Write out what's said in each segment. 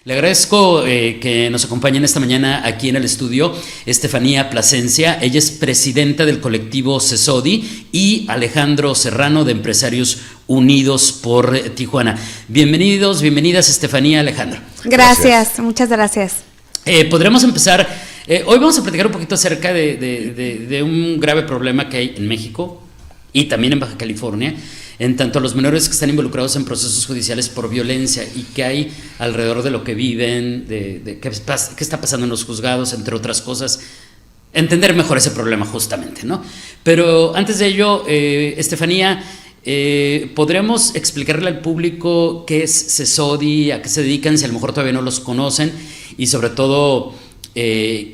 Le agradezco que nos acompañen esta mañana aquí en el estudio Estefanía Plasencia. Ella es presidenta del colectivo CESODI, y Alejandro Serrano, de Empresarios Unidos por Tijuana. Bienvenidos, bienvenidas Estefanía, Alejandro. Gracias, muchas gracias. Podríamos empezar. Hoy vamos a platicar un poquito acerca de un grave problema que hay en México y también en Baja California, en tanto a los menores que están involucrados en procesos judiciales por violencia y que hay alrededor de lo que viven, de qué está pasando en los juzgados, entre otras cosas. Entender mejor ese problema justamente, ¿no? Pero antes de ello, Estefanía, ¿podríamos explicarle al público qué es CESODI, a qué se dedican, si a lo mejor todavía no los conocen, y sobre todo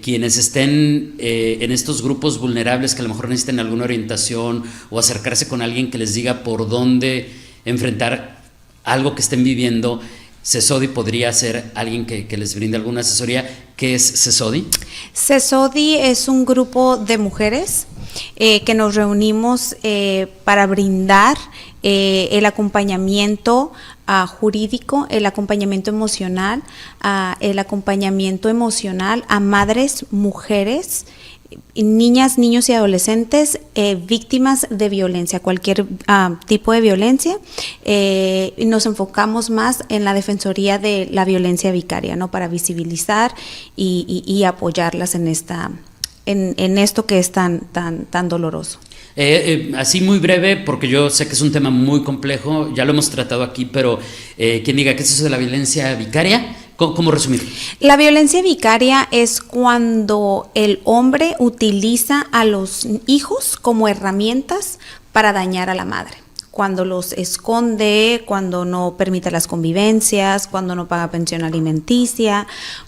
quienes estén en estos grupos vulnerables que a lo mejor necesiten alguna orientación o acercarse con alguien que les diga por dónde enfrentar algo que estén viviendo? CESODI podría ser alguien que les brinde alguna asesoría. ¿Qué es CESODI? CESODI es un grupo de mujeres que nos reunimos para brindar el acompañamiento jurídico, el acompañamiento emocional, a madres, mujeres, niñas, niños y adolescentes víctimas de violencia, cualquier tipo de violencia. Nos enfocamos más en la defensoría de la violencia vicaria, ¿no? Para visibilizar y apoyarlas en esto que es tan doloroso. Así muy breve, porque yo sé que es un tema muy complejo, ya lo hemos tratado aquí, pero quien diga, ¿qué es eso de la violencia vicaria? ¿Cómo resumir? La violencia vicaria es cuando el hombre utiliza a los hijos como herramientas para dañar a la madre. Cuando los esconde, cuando no permite las convivencias, cuando no paga pensión alimenticia,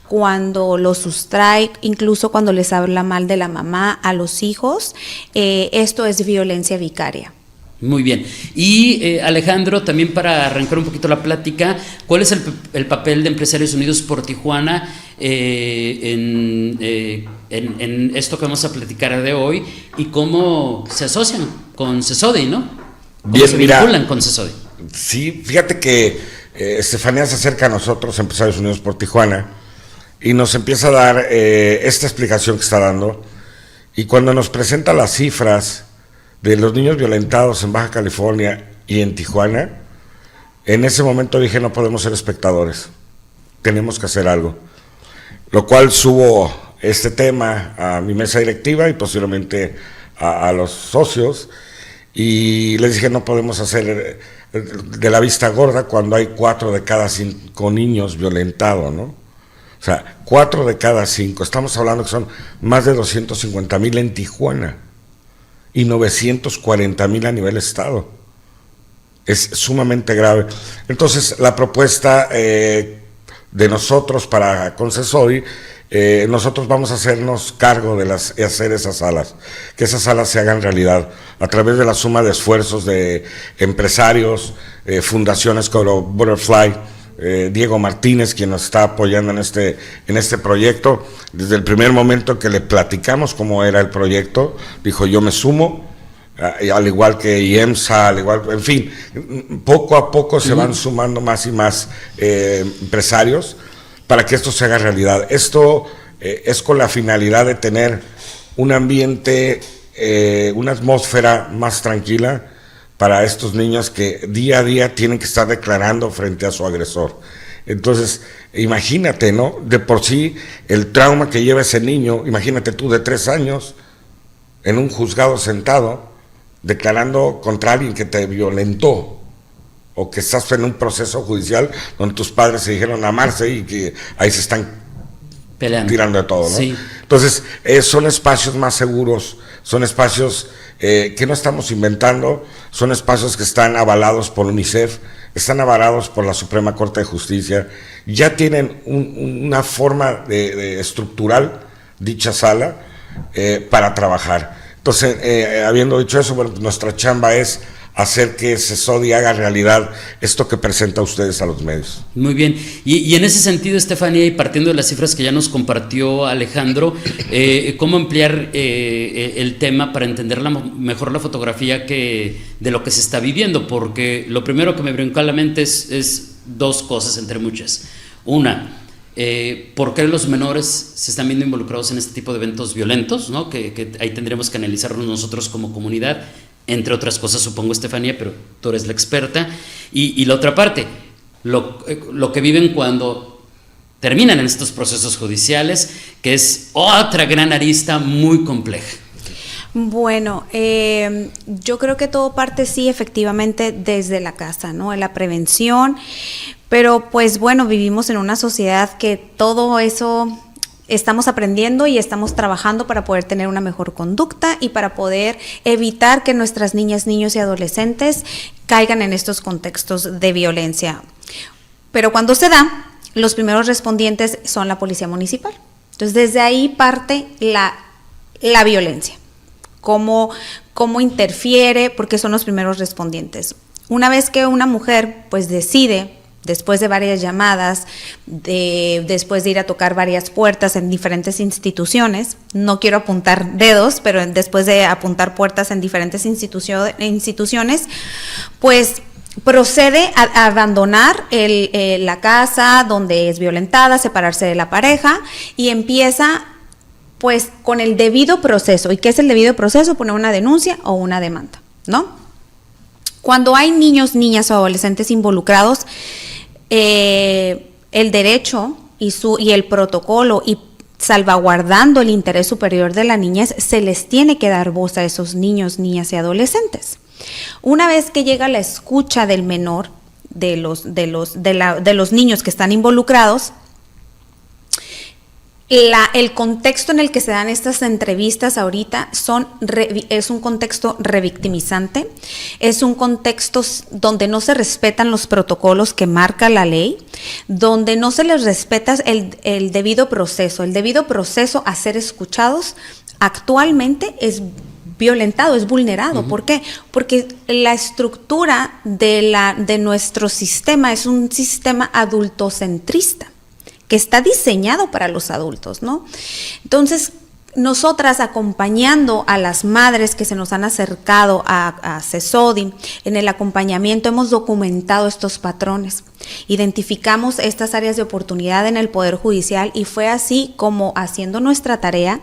cuando los sustrae, incluso cuando les habla mal de la mamá a los hijos. Esto es violencia vicaria. Muy bien. Y Alejandro, también para arrancar un poquito la plática, ¿cuál es el papel de Empresarios Unidos por Tijuana en esto que vamos a platicar de hoy, y cómo se asocian con CESODI, ¿no? ¿Cómo se vinculan con CESODI? Sí, fíjate que Estefanía se acerca a nosotros, Empresarios Unidos por Tijuana, y nos empieza a dar esta explicación que está dando, y cuando nos presenta las cifras de los niños violentados en Baja California y en Tijuana, en ese momento dije, no podemos ser espectadores, tenemos que hacer algo, lo cual subo este tema a mi mesa directiva y posiblemente a los socios, y les dije, no podemos hacer de la vista gorda cuando hay 4 de cada 5 niños violentados, ¿no? O sea, 4 de cada 5, estamos hablando que son más de 250,000 en Tijuana y 940,000 a nivel estado. Es sumamente grave. Entonces, la propuesta de nosotros con CESODI, nosotros vamos a hacernos cargo de hacer esas salas, que esas salas se hagan realidad a través de la suma de esfuerzos de empresarios, fundaciones como Butterfly, Diego Martínez, quien nos está apoyando en este proyecto. Desde el primer momento que le platicamos cómo era el proyecto, dijo, yo me sumo, al igual que IEMSA, en fin, poco a poco se van sumando más y más empresarios para que esto se haga realidad. Esto es con la finalidad de tener un ambiente, una atmósfera más tranquila para estos niños que día a día tienen que estar declarando frente a su agresor. Entonces, imagínate, ¿no? De por sí, el trauma que lleva ese niño, imagínate tú de 3 años, en un juzgado sentado, declarando contra alguien que te violentó, o que estás en un proceso judicial donde tus padres se dijeron amarse y que ahí se están peleando, tirando de todo, ¿no? Sí. Entonces, son espacios más seguros, son espacios que no estamos inventando, son espacios que están avalados por UNICEF, están avalados por la Suprema Corte de Justicia, ya tienen una forma de estructural dicha sala para trabajar. Entonces, habiendo dicho eso, bueno, nuestra chamba es hacer que CESODI haga realidad esto que presenta a ustedes a los medios. Muy bien, y en ese sentido, Estefanía, y partiendo de las cifras que ya nos compartió Alejandro, ¿cómo ampliar el tema para entender mejor la fotografía de lo que se está viviendo? Porque lo primero que me brincó a la mente es 2 cosas entre muchas. Una, por qué los menores se están viendo involucrados en este tipo de eventos violentos, ¿no? Que ahí tendríamos que analizarnos nosotros como comunidad, entre otras cosas, supongo, Estefanía, pero tú eres la experta. Y la otra parte, lo que viven cuando terminan en estos procesos judiciales, que es otra gran arista muy compleja. Bueno, yo creo que todo parte, sí, efectivamente, desde la casa, ¿no? En la prevención, pero pues bueno, vivimos en una sociedad que todo eso estamos aprendiendo y estamos trabajando para poder tener una mejor conducta y para poder evitar que nuestras niñas, niños y adolescentes caigan en estos contextos de violencia. Pero cuando se da, los primeros respondientes son la policía municipal. Entonces, desde ahí parte la violencia. Cómo interfiere, porque son los primeros respondientes. Una vez que una mujer pues decide, después de varias llamadas, después de ir a tocar varias puertas en diferentes instituciones, no quiero apuntar dedos, pero después de apuntar puertas en diferentes instituciones, pues procede a abandonar la casa donde es violentada, separarse de la pareja y empieza pues con el debido proceso. ¿Y qué es el debido proceso? Poner una denuncia o una demanda, ¿no? Cuando hay niños, niñas o adolescentes involucrados, el derecho y el protocolo y salvaguardando el interés superior de la niñez, se les tiene que dar voz a esos niños, niñas y adolescentes. Una vez que llega la escucha del menor, de los niños que están involucrados, el contexto en el que se dan estas entrevistas ahorita es un contexto revictimizante, es un contexto donde no se respetan los protocolos que marca la ley, donde no se les respeta el debido proceso. El debido proceso a ser escuchados actualmente es violentado, es vulnerado. Uh-huh. ¿Por qué? Porque la estructura de nuestro sistema es un sistema adultocentrista, que está diseñado para los adultos, ¿no? Entonces, nosotras acompañando a las madres que se nos han acercado a CESODI, en el acompañamiento hemos documentado estos patrones, identificamos estas áreas de oportunidad en el Poder Judicial y fue así como, haciendo nuestra tarea,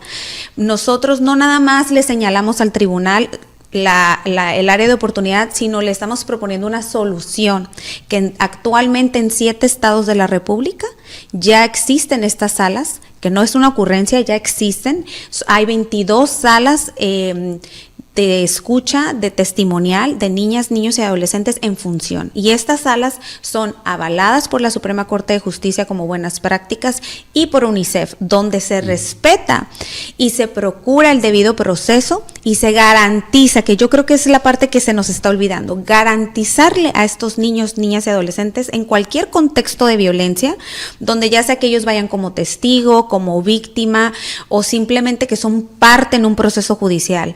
nosotros no nada más le señalamos al tribunal el área de oportunidad, sino le estamos proponiendo una solución que actualmente en 7 estados de la República ya existen estas salas, que no es una ocurrencia, ya existen. Hay 22 salas de escucha, de testimonial de niñas, niños y adolescentes en función. Y estas salas son avaladas por la Suprema Corte de Justicia como buenas prácticas y por UNICEF, donde se respeta y se procura el debido proceso y se garantiza, que yo creo que es la parte que se nos está olvidando, garantizarle a estos niños, niñas y adolescentes en cualquier contexto de violencia, donde ya sea que ellos vayan como testigo, como víctima o simplemente que son parte en un proceso judicial,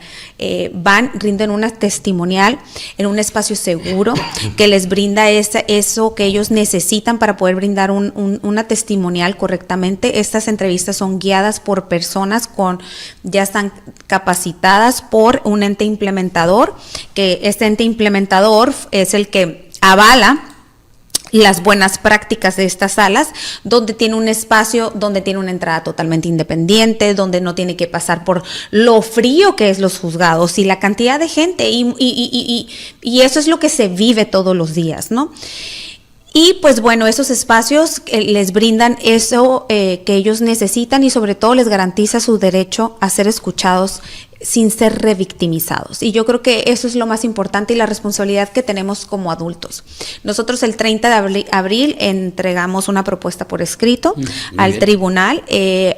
rinden una testimonial en un espacio seguro que les brinda eso que ellos necesitan para poder brindar una testimonial correctamente. Estas entrevistas son guiadas por personas ya están capacitadas por un ente implementador, que este ente implementador es el que avala las buenas prácticas de estas salas, donde tiene un espacio, donde tiene una entrada totalmente independiente, donde no tiene que pasar por lo frío que es los juzgados y la cantidad de gente, y eso es lo que se vive todos los días, ¿no? Y pues bueno, esos espacios les brindan eso que ellos necesitan y sobre todo les garantiza su derecho a ser escuchados sin ser revictimizados. Y yo creo que eso es lo más importante y la responsabilidad que tenemos como adultos. Nosotros el 30 de abril entregamos una propuesta por escrito al tribunal.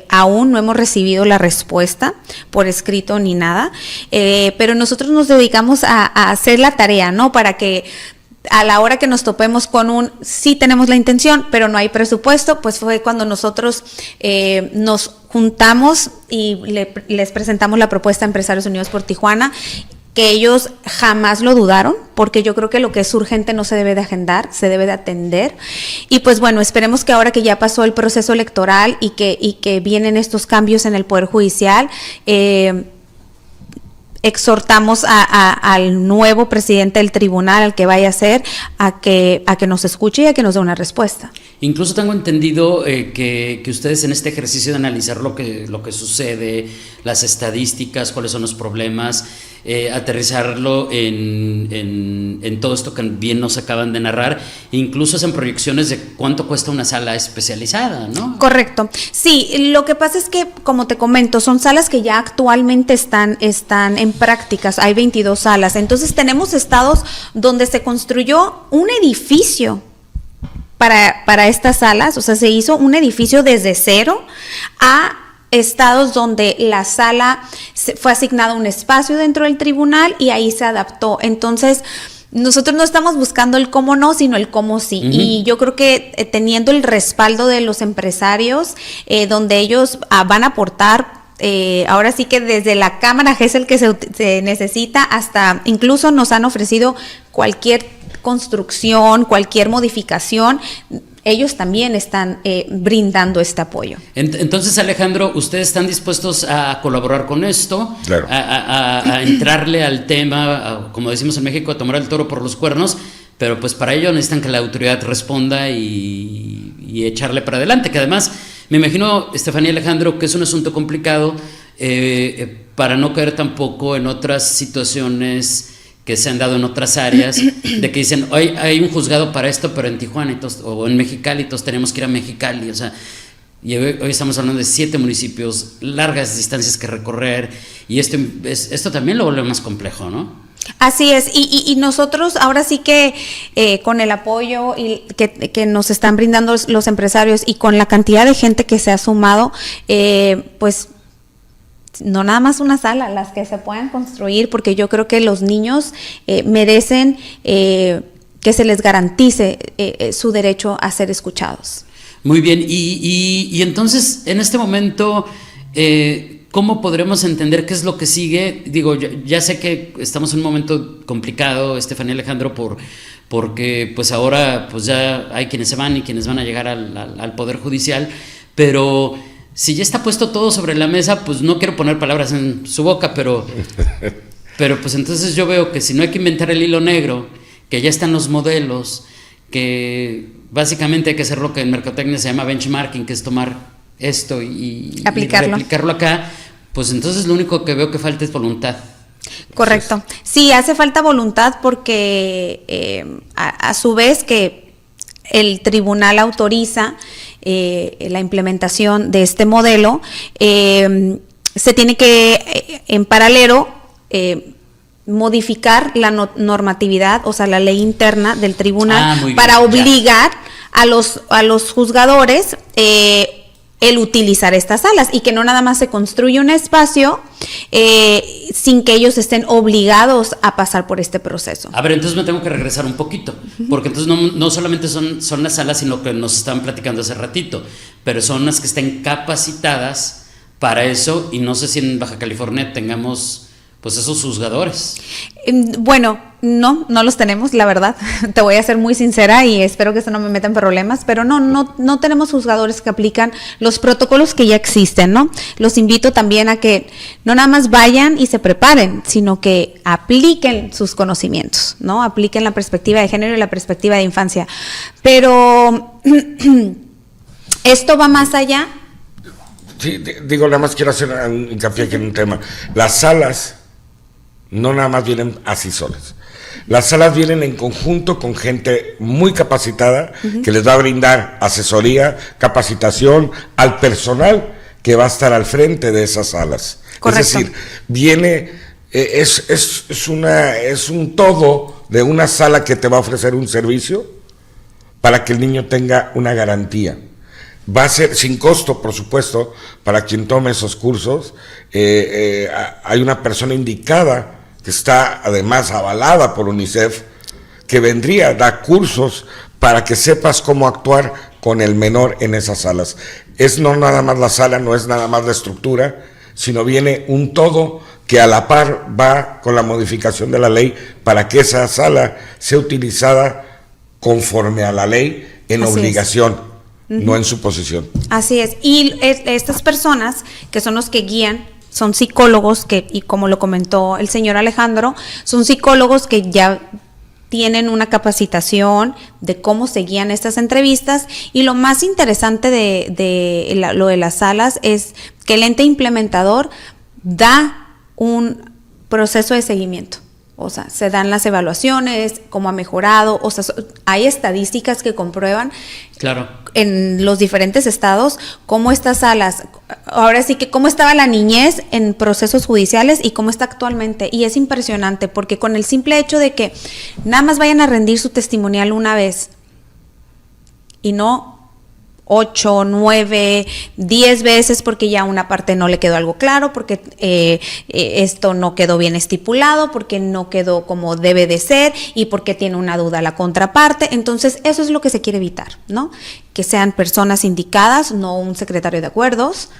Aún no hemos recibido la respuesta por escrito ni nada, pero nosotros nos dedicamos a hacer la tarea, ¿no? Para que a la hora que nos topemos con sí tenemos la intención, pero no hay presupuesto, pues fue cuando nosotros nos juntamos y les presentamos la propuesta a Empresarios Unidos por Tijuana, que ellos jamás lo dudaron, porque yo creo que lo que es urgente no se debe de agendar, se debe de atender. Y pues bueno, esperemos que ahora que ya pasó el proceso electoral y que vienen estos cambios en el Poder Judicial, exhortamos al nuevo presidente del tribunal, al que vaya a ser, a que nos escuche y a que nos dé una respuesta. Incluso tengo entendido que ustedes en este ejercicio de analizar lo que sucede, las estadísticas, cuáles son los problemas, aterrizarlo en todo esto que bien nos acaban de narrar, incluso hacen proyecciones de cuánto cuesta una sala especializada, ¿no? Correcto. Sí, lo que pasa es que, como te comento, son salas que ya actualmente están en prácticas, hay 22 salas, entonces tenemos estados donde se construyó un edificio para estas salas, o sea, se hizo un edificio desde cero, a estados donde la sala fue asignada un espacio dentro del tribunal y ahí se adaptó. Entonces, nosotros no estamos buscando el cómo no, sino el cómo sí. Uh-huh. Y yo creo que teniendo el respaldo de los empresarios, donde ellos van a aportar, ahora sí que desde la cámara GESEL que se necesita, hasta incluso nos han ofrecido cualquier construcción, cualquier modificación, ellos también están brindando este apoyo. Entonces, Alejandro, ¿ustedes están dispuestos a colaborar con esto? Claro. A entrarle al tema, como decimos en México, a tomar el toro por los cuernos, pero pues para ello necesitan que la autoridad responda y echarle para adelante, que además me imagino, Estefanía, Alejandro, que es un asunto complicado para no caer tampoco en otras situaciones que se han dado en otras áreas, de que dicen, hoy hay un juzgado para esto, pero en Tijuana o en Mexicali, todos tenemos que ir a Mexicali, o sea, y hoy estamos hablando de 7 municipios, largas distancias que recorrer, y esto también lo vuelve más complejo, ¿no? Así es, y nosotros ahora sí que con el apoyo que nos están brindando los empresarios y con la cantidad de gente que se ha sumado, pues no nada más una sala, las que se puedan construir, porque yo creo que los niños merecen que se les garantice su derecho a ser escuchados. Muy bien, y entonces en este momento, ¿cómo podremos entender qué es lo que sigue? Digo, ya sé que estamos en un momento complicado, Estefanía, Alejandro, porque pues ahora pues ya hay quienes se van y quienes van a llegar al Poder Judicial, pero si ya está puesto todo sobre la mesa, pues no quiero poner palabras en su boca, pero pues entonces yo veo que si no hay que inventar el hilo negro, que ya están los modelos, que básicamente hay que hacer lo que en mercadotecnia se llama benchmarking, que es tomar esto y replicarlo acá, pues entonces lo único que veo que falta es voluntad. Correcto. Sí, hace falta voluntad porque a su vez que el tribunal autoriza la implementación de este modelo, se tiene que en paralelo modificar la normatividad, o sea, la ley interna del tribunal para obligar a los juzgadores el utilizar estas salas y que no nada más se construye un espacio sin que ellos estén obligados a pasar por este proceso. A ver, entonces me tengo que regresar un poquito, porque entonces no solamente son las salas, sino que nos estaban platicando hace ratito, personas que estén capacitadas para eso, y no sé si en Baja California tengamos pues esos juzgadores. Bueno, no los tenemos, la verdad. Te voy a ser muy sincera y espero que eso no me meta en problemas, pero no tenemos juzgadores que aplican los protocolos que ya existen, ¿no? Los invito también a que no nada más vayan y se preparen, sino que apliquen sus conocimientos, ¿no? Apliquen la perspectiva de género y la perspectiva de infancia. Pero esto va más allá. Sí, digo, nada más quiero hacer un hincapié aquí en un tema. Las salas no nada más vienen así solas. Las salas vienen en conjunto con gente muy capacitada, uh-huh, que les va a brindar asesoría, capacitación al personal que va a estar al frente de esas salas. Correcto. Es decir, viene, es un todo de una sala que te va a ofrecer un servicio para que el niño tenga una garantía. Va a ser sin costo, por supuesto, para quien tome esos cursos. Hay una persona indicada que está además avalada por UNICEF, que vendría a dar cursos para que sepas cómo actuar con el menor en esas salas. Es no nada más la sala, no es nada más la estructura, sino viene un todo que a la par va con la modificación de la ley para que esa sala sea utilizada conforme a la ley en Así obligación. Uh-huh. No en su posición. Así es, y estas personas que son los que guían son psicólogos que, y como lo comentó el señor Alejandro, son psicólogos que ya tienen una capacitación de cómo se guían estas entrevistas, y lo más interesante de lo de las salas es que el ente implementador da un proceso de seguimiento. O sea, se dan las evaluaciones, cómo ha mejorado, o sea, hay estadísticas que comprueban, claro, en los diferentes estados cómo estas salas, ahora sí que cómo estaba la niñez en procesos judiciales y cómo está actualmente. Y es impresionante porque con el simple hecho de que nada más vayan a rendir su testimonial una vez y no 8, 9, 10 veces porque ya una parte no le quedó algo claro, porque esto no quedó bien estipulado, porque no quedó como debe de ser y porque tiene una duda la contraparte. Entonces eso es lo que se quiere evitar, ¿no? Que sean personas indicadas, no un secretario de acuerdos,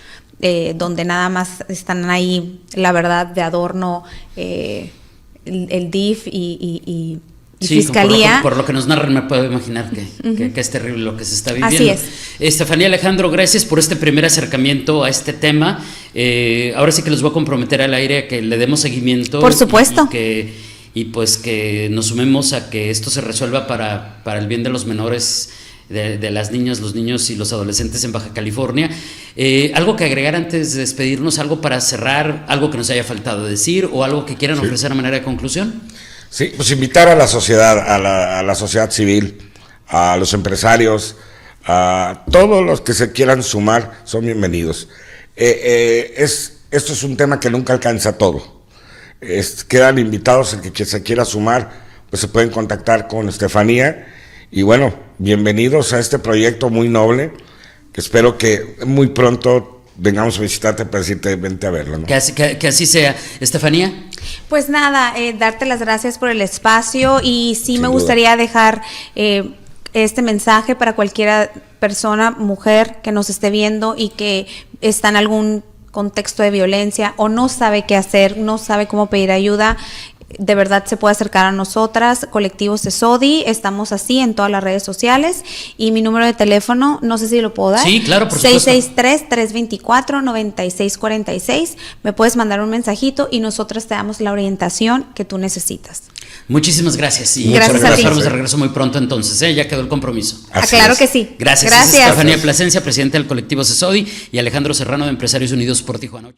donde nada más están ahí, la verdad, de adorno el DIF y sí, fiscalía. Por lo que nos narran me puedo imaginar que es terrible lo que se está viviendo. Así es. Estefanía, Alejandro, gracias por este primer acercamiento a este tema. Ahora sí que los voy a comprometer al aire a que le demos seguimiento. Por supuesto. Y pues que nos sumemos a que esto se resuelva para el bien de los menores, de las niñas, los niños y los adolescentes en Baja California. ¿Algo que agregar antes de despedirnos? ¿Algo para cerrar? ¿Algo que nos haya faltado decir? ¿O algo que quieran ofrecer a manera de conclusión? Sí, pues invitar a la sociedad, a la sociedad civil, a los empresarios, a todos los que se quieran sumar, son bienvenidos. Esto es un tema que nunca alcanza todo. Quedan invitados, el que se quiera sumar, pues se pueden contactar con Estefanía. Y bueno, bienvenidos a este proyecto muy noble, que espero que muy pronto vengamos a visitarte para decirte, vente a verlo, ¿no? Que así sea. Estefanía. Pues nada, darte las gracias por el espacio, y sí me gustaría dejar este mensaje para cualquier persona, mujer que nos esté viendo y que está en algún contexto de violencia o no sabe qué hacer, no sabe cómo pedir ayuda. De verdad se puede acercar a nosotras, Colectivo CESODI, estamos así en todas las redes sociales, y mi número de teléfono, no sé si lo puedo dar. Sí, claro, por supuesto. 663-324-9646, me puedes mandar un mensajito y nosotras te damos la orientación que tú necesitas. Muchísimas gracias, y gracias a ti. Nos de regreso muy pronto entonces, ya quedó el compromiso. Claro que sí. Gracias. Estefanía Plasencia, presidenta del Colectivo CESODI, y Alejandro Serrano, de Empresarios Unidos por Tijuana.